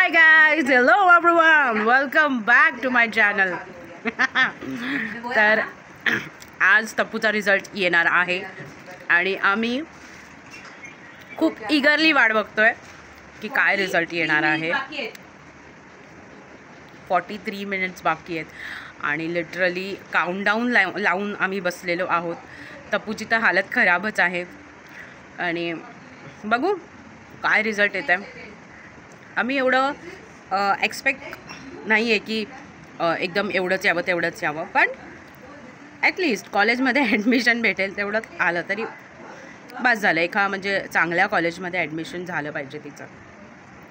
High guys, hello everyone, welcome back to my channel. तर आज तप्पूचा result येणार आहे आणि आम्ही खूप इगरली वाट बघतोय की काय रिझल्ट येणार आहे. 43 मिनिट्स बाकी आहेत आणि लिटरली काउंटडाऊन लावून आम्ही बसलेलो आहोत. तप्पूची तर हालत खराबच आहे आणि बघू काय रिझल्ट येत आहे. आम्ही एवढं एक्सपेक्ट नाही आहे की एकदम एवढंच यावं तेवढंच यावं, पण ॲटलिस्ट कॉलेजमध्ये ॲडमिशन भेटेल तेवढं आलं तरी बस झालं. एका म्हणजे चांगल्या कॉलेजमध्ये ॲडमिशन झालं पाहिजे तिचं.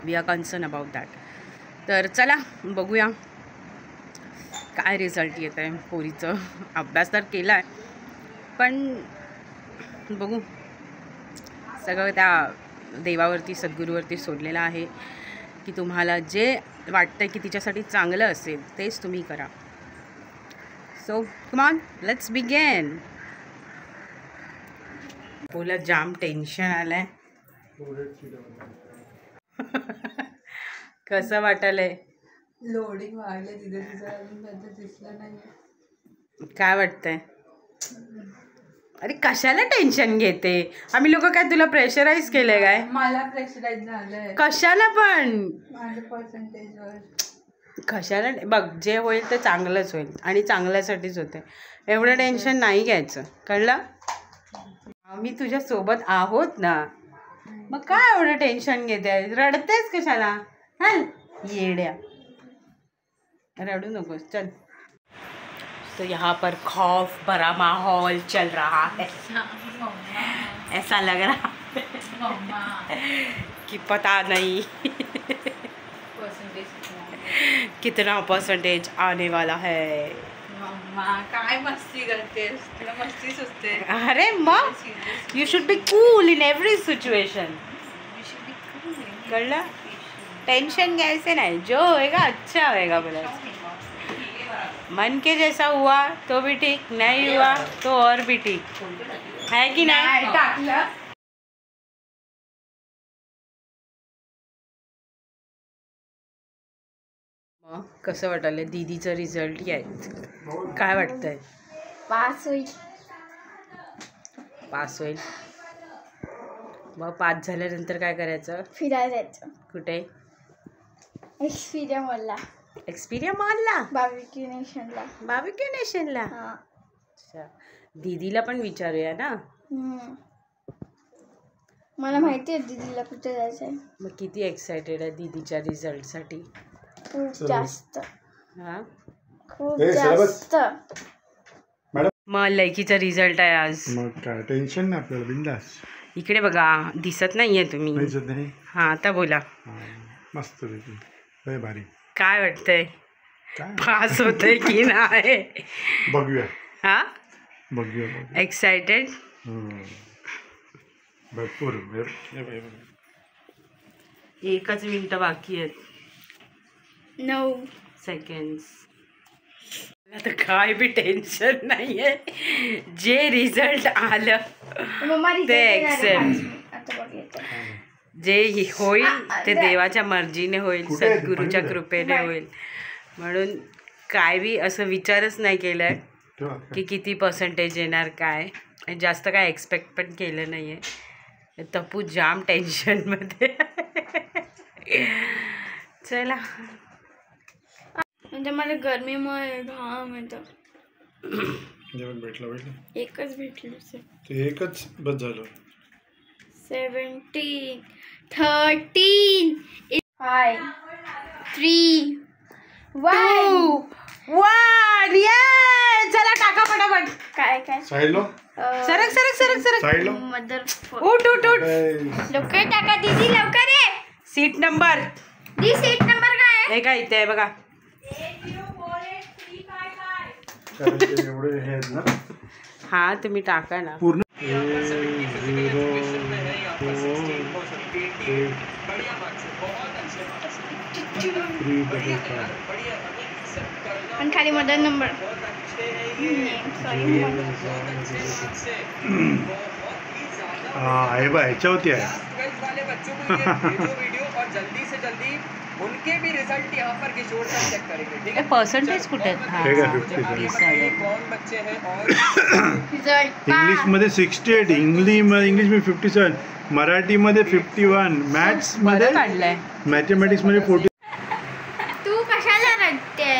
We are concern about that. तर चला बघूया काय रिझल्ट येत आहे. पोरीचं अभ्यास तर केला आहे, पण बघू, सगळं त्या देवावरती सद्गुरूवरती सोडलेलं आहे की तुम्हाला जे वाटतं की तिच्यासाठी चांगलं असेल तेच तुम्ही करा. So come on, let's begin. बोला, जाम टेन्शन आलंय. कसं वाटायलंय? लोडिंग वाढले तिथे दिसलं नाही. काय वाटतंय? अरे कशाला टेन्शन घेते? आम्ही लोक काय तुला प्रेशराईज केलंय काय? मला प्रेशराईज झालंय. कशाला पण? माझ्या पर्सेंटेजवर. कशाला? बघ, जे होईल ते चांगलंच होईल आणि चांगल्यासाठीच होते. एवढं टेन्शन नाही घ्यायचं, कळलं? आम्ही तुझ्या सोबत आहोत ना, मग काय एवढं टेन्शन घेते? रडतेस कशाला? हा येड्या, रडू नकोस. चल. तो यहाँ पर खौफ भरा माहौल चल रहा है. ऐसा लग रहा है कि पता नहीं कितना परसेंटेज आने वाला है. काय मस्ती करतेस? तुला मस्ती सुचते. अरे मग you should be cool in every situation. कळलं? टेंशन घ्यायचे नाही. जो होएगा अच्छा होएगा. बोला, मन के जैसा हुआ तो भी ठीक, नहीं हुआ तो और भी ठीक है कि नहीं? टाकलं. मग कसं वाटलं दीदीचं रिझल्ट यायचं? काय वाटतंय? पास होईल. पास होईल. मग पास झाल्यानंतर काय करायचं? फिरायला जायचं. कुठे? एक्सपिरिया मॉलला. एक्सपिरिया मॉलला? बार्बिक्यू नेशनला. बार्बिक्यू नेशनला? अच्छा, दीदीला पण विचारूया ना. मला माहिती आहे दीदीला कुठे जायचं आहे. मग किती एक्सायटेड आहे दीदीच्या रिझल्टसाठी? खूप जास्त. हां, खूप जास्त. मग लयकीचा रिझल्ट आहे आज. मग काय टेन्शन नाही आपल्याला, बिंदास. इकडे बघा, दिसत नाहीये तुम्ही. नाही. हां, आता बोला. मस्त पैकी, लय भारी. काय वाटतंय? काय पास होतंय की नाही? बघूया. हा, बघूया. एक्सायटेड? भरपूर. 1 मिनिट बाकी आहेत. 9 सेकंड्स. आता काय बी टेन्शन नाहीये. जे रिझल्ट आलं ते एक्सेप्ट. जे होईल ते देवाच्या मर्जीने होईल, सद्गुरूच्या कृपेने होईल. म्हणून काय बी असं विचारच नाही केलाय की किती पर्सेंटेज येणार, काय जास्त काय एक्सपेक्ट पण केलं नाहीये. तप्पू जाम टेन्शनमध्ये. चला, म्हणजे मला गरमीमुळे घाम येतं. जेवण भेटलं. एकच भेटलं. ते एकच बस झालं. 17 13 5 3 2 1. ये चला, टाका पटापट. काय साईडलो. सरक. साईडलो. मदर उठ. लवकर टाका दीदी, लवकर ये. Seat number. The seat number काय आहे? हे काय इथे आहे बघा. एवढे हे आहेत ना. हा, तुम्ही टाका ना. पूर्ण. आणि खाली मदर नंबर. आहे बा, ह्याच्यावरती आहे. वाले बच्चों को ये वीडियो और जल्दी से जल्दी उनके भी रिजल्ट यहाँ पर किशोर सर चेक करेंगे, ठीक है? पर्सेंटेज कुठे आहेत? हे काय हां, 57. कौन बच्चे हैं और इंग्लिशमध्ये 68, इंग्लिश में 57, मराठीमध्ये 51, मॅथ्समध्ये बरं काढलंय. मॅथमॅटिक्समध्ये 40. तू कशाला रडते?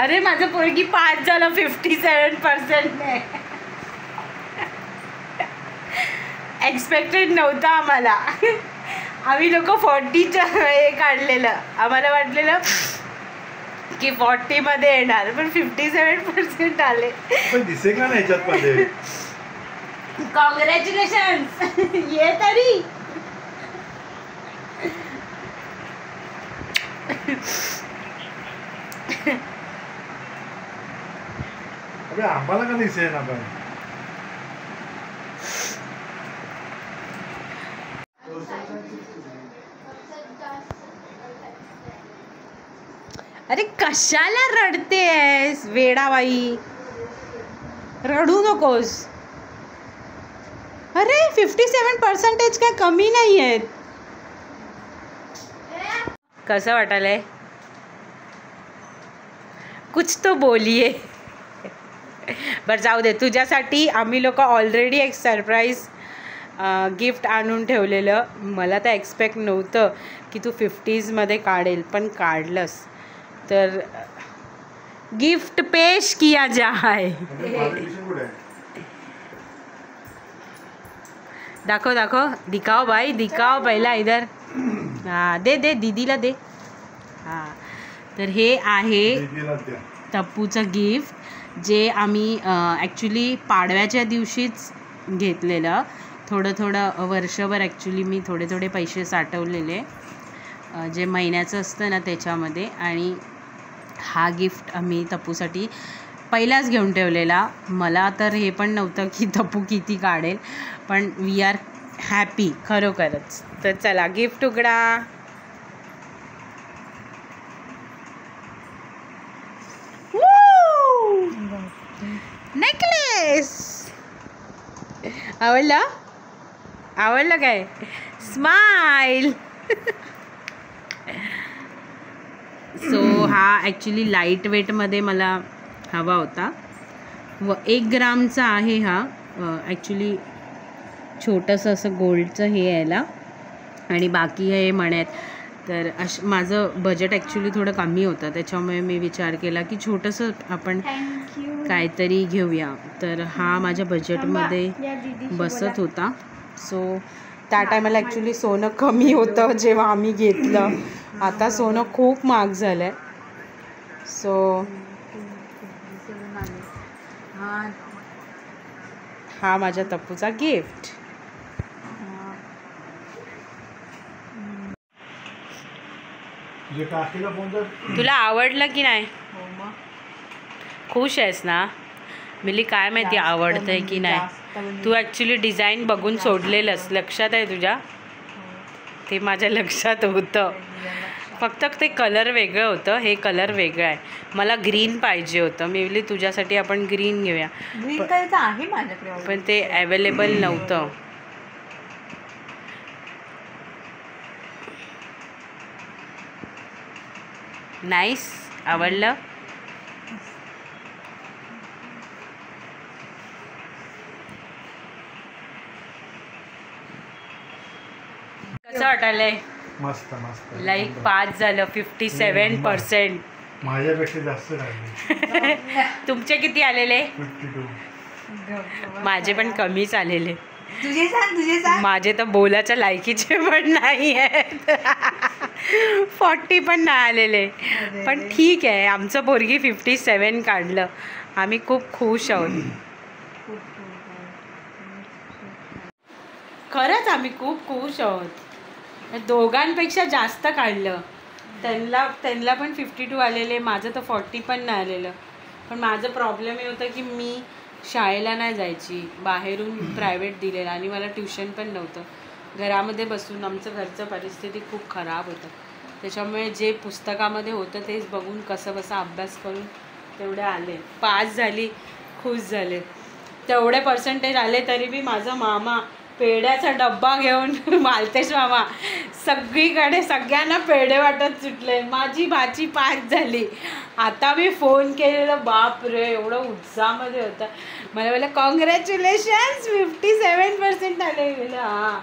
अरे माझं पोरगी पास झालं 57% एक्सपेक्टेड नव्हतं आम्हाला. आम्ही लोक 40च्या हे काढलेलं, आम्हाला वाटलेलं की 40 मध्ये येणार, पण 57% आले. पण दिसे का नाही ह्याच्यात मध्ये? कॉंग्रॅच्युलेशन ये तरी. अबे आम्हाला का दिसे ना पण? अरे कशाला रडतेस वेडाबाई, रडू नकोस. अरे 57% काय कमी नाही आहेत. कसं वाटायलंय? कुछ तो बोलिये. बरं जाऊ दे, तुझ्यासाठी आम्ही लोक ऑलरेडी एक सरप्राईज गिफ्ट आणून ठेवलेलं. मला तर एक्सपेक्ट नव्हतं की तू 50sमध्ये काढेल, पण काढलंस. तर गिफ्ट पेश किया जाए. दाखव दाखव, दिखाओ भाई, दिखाओ पहिला इधर. हां दे दे दीदीला दे. हां तर हे आहे तप्पूचं गिफ्ट, जे आम्ही ॲक्च्युली पाडव्याच्या दिवशीच घेतलेलं. थोडं थोडं वर्षभर ॲक्च्युली मी थोडे थोडे पैसे साठवलेले, जे महिन्याचं असतं ना त्याच्यामध्ये. आणि हा गिफ्ट आम्ही तप्पूसाठी पहिलाच घेऊन ठेवलेला. मला तर हे पण नव्हतं की तप्पू किती काढेल, पण वी आर हॅपी खरोखरच. तर चला गिफ्ट उघडा. नेकलेस आवडला? आवडलं काय? स्माइल. सो हा ॲक्च्युली लाईट वेटमध्ये मला हवा होता व 1 ग्रामचा आहे हा. ॲक्च्युली छोटंसं असं गोल्डचं हे यायला, आणि बाकी हे मण्यात. तर माझं बजेट ॲक्च्युली थोडं कमी होतं, त्याच्यामुळे मी विचार केला की छोटंसं आपण काहीतरी घेऊया. तर हा माझ्या बजेटमध्ये बसत होता. सो त्या टायमाला ॲक्च्युली सोनं कमी होतं जेव्हा आम्ही घेतलं. आता सोनं खूप महाग झालं आहे. सो हा माझ्या तप्पूचा गिफ्ट. तुला आवडलं की नाही? खुश आहेस ना? मिली काय माहिती आवडतंय की नाही. तू ॲक्च्युली डिझाईन बघून सोडलेलंस, लक्षात आहे तुझ्या? ते माझ्या लक्षात होतं, फक्त ते कलर वेगळं होतं, हे कलर वेगळं आहे. मला ग्रीन पाहिजे होतं. मी बोलली तुझ्यासाठी आपण ग्रीन घेऊया, ग्रीन कलरचं आहे माझ्याकडे, पण ते अवेलेबल नव्हतं. नाईस, आवडलं? कसं वाटायलंय? मस्त मस्त. लाईक 5 झालं, 57%. माझ्यापेक्षा जास्त राहिले. तुमचे किती आलेले? 52. माझे पण कमीच आलेले. तुझे सांग. माझे तर बोलाच्या लायकीचे पण नाही आहेत. 40 पण नाही आलेले. पण ठीक आहे, आमचं पोरगी 57 काढलं, आम्ही खूप खुश आहोत. खरंच आम्ही खूप खुश आहोत. दोघांपेक्षा जास्त काढलं. त्यांना पण 52 आलेले, माझं तर 40 पण नाही आलेलं. पण माझं प्रॉब्लेम हे होतं की मी शाळेला नाही जायची, बाहेरून प्रायव्हेट दिलेलं, आणि मला ट्युशन पण नव्हतं. घरामध्ये बसून आमचं घरचं परिस्थिती खूप खराब होतं. त्याच्यामुळे जे पुस्तकामध्ये होतं तेच बघून कसं बसा अभ्यास करून तेवढे आले. 5 झाली, खुश झाले. तेवढे पर्सेंटेज आले तरी बी माझा मामा पेड्याचा डब्बा घेऊन मालतेश मामा सगळीकडे सगळ्यांना पेढे वाटत सुटले. माझी भाची पास झाली. आता मी फोन केलेलं, बाप रे एवढं उत्साहामध्ये होतं. मला बोला कॉंग्रॅच्युलेशन्स 57% आले. बोला हां.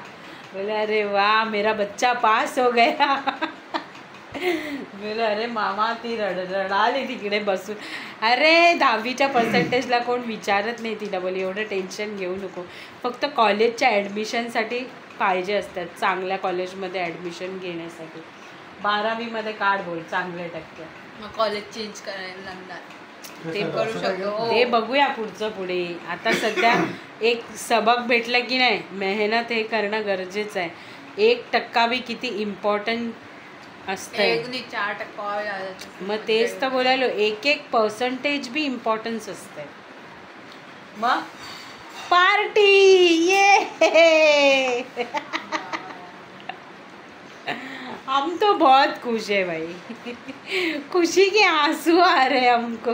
बोला अरे वा मेरा बच्चा पास हो गया. बोला अरे मामा ती रडाली तिकडे बसून. अरे 10वीच्या पर्सेंटेजला कोण विचारत नाही तिला. बोली एवढं टेन्शन घेऊ नको, फक्त कॉलेजच्या ॲडमिशनसाठी पाहिजे असतात, चांगल्या कॉलेजमध्ये ॲडमिशन घेण्यासाठी. 12वीमध्ये काढ बोल चांगले टक्के. मग कॉलेज चेंज करायला लागणार. ते करू शकतो. ते बघूया पुढचं पुढे. आता सध्या एक सबक भेटलं की नाही, मेहनत हे करणं गरजेचं आहे. 1% बी किती इम्पॉर्टंट असतंय. 4% मग तेच तर बोलायलो, 1% बी इम्पॉर्टन्स असते. मग पार्टी ये. हम तो बहुत खुश है भाई. खुशी के आंसू आ रहे हमको.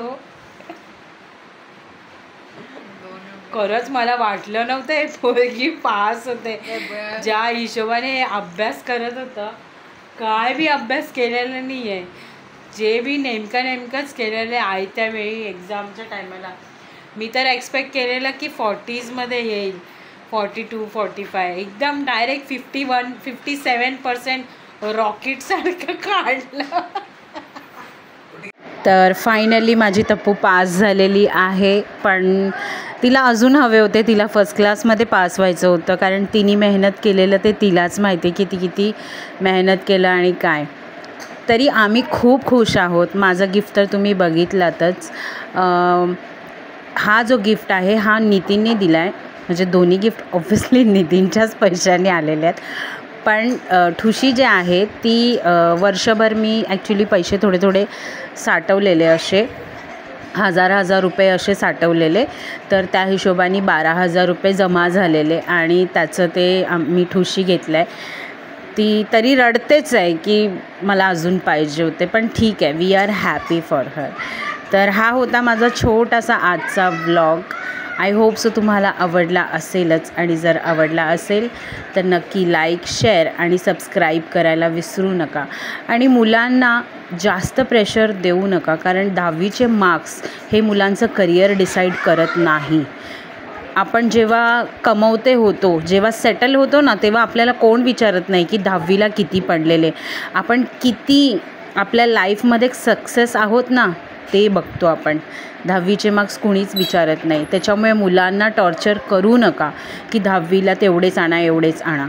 खरंच मला वाटलं नव्हतं हे पोरगी पास होते. ज्या हिशोबाने अभ्यास करत होता, काय बी अभ्यास केलेला नाही आहे. जे बी नेमकंच केलेलं आहे आयत्या वेळी एक्झामच्या टायमाला. मी तर एक्सपेक्ट केलेलं की 40sमध्ये येईल, 42-45. एकदम डायरेक्ट 51-57% रॉकेटसारखं काढलं. तर फायनली माझी तप्पू पास झालेली आहे. पण तिला अजून हवे होते, तिला फर्स्ट क्लासमध्ये पास व्हायचं होतं. कारण तिने मेहनत केलेलं ते तिलाच माहिती की ती किती मेहनत केलं आणि काय. तरी आम्ही खूप खुश आहोत. माझं गिफ्ट तर तुम्ही बघितलातच. हा जो गिफ्ट आहे हा नितीनने दिला आहे. म्हणजे दोन्ही गिफ्ट ऑब्व्हियसली नितीनच्याच पैशाने आलेले आहेत. पण ठुशी जे आहे ती वर्षभर मी ॲक्च्युली पैसे थोडे साठवलेले, असे 1000 रुपये असे साठवलेले. तर त्या हिशोबाने 12,000 रुपये जमा झालेले आणि त्याचं ते मी ठुशी घेतलं आहे. ती तरी रडतेच आहे की मला अजून पाहिजे होते, पण ठीक आहे, we are happy for her. तर हा होता माझा छोटासा आजचा व्लॉग. आय होप सो तुम्हाला आवडला असेलच. आणि जर आवडला असेल तर नक्की लाईक, शेअर आणि सबस्क्राईब करायला विसरू नका. आणि मुलांना जास्त प्रेशर देऊ नका, कारण 10वीचे मार्क्स हे मुलांचं करिअर डिसाईड करत नाही. आपण जेव्हा कमवते होतो, जेव्हा सेटल होतो ना, तेव्हा आपल्याला कोण विचारत नाही की 10वीला किती पडलेले. आपण किती आपल्या लाईफमध्ये सक्सेस आहोत ना, ते बघतो आपण. 10वीचे मार्क्स कुणीच विचारत नाही. त्याच्यामुळे मुलांना टॉर्चर करू नका की 10वीला तेवढेच आणा, एवढेच आणा.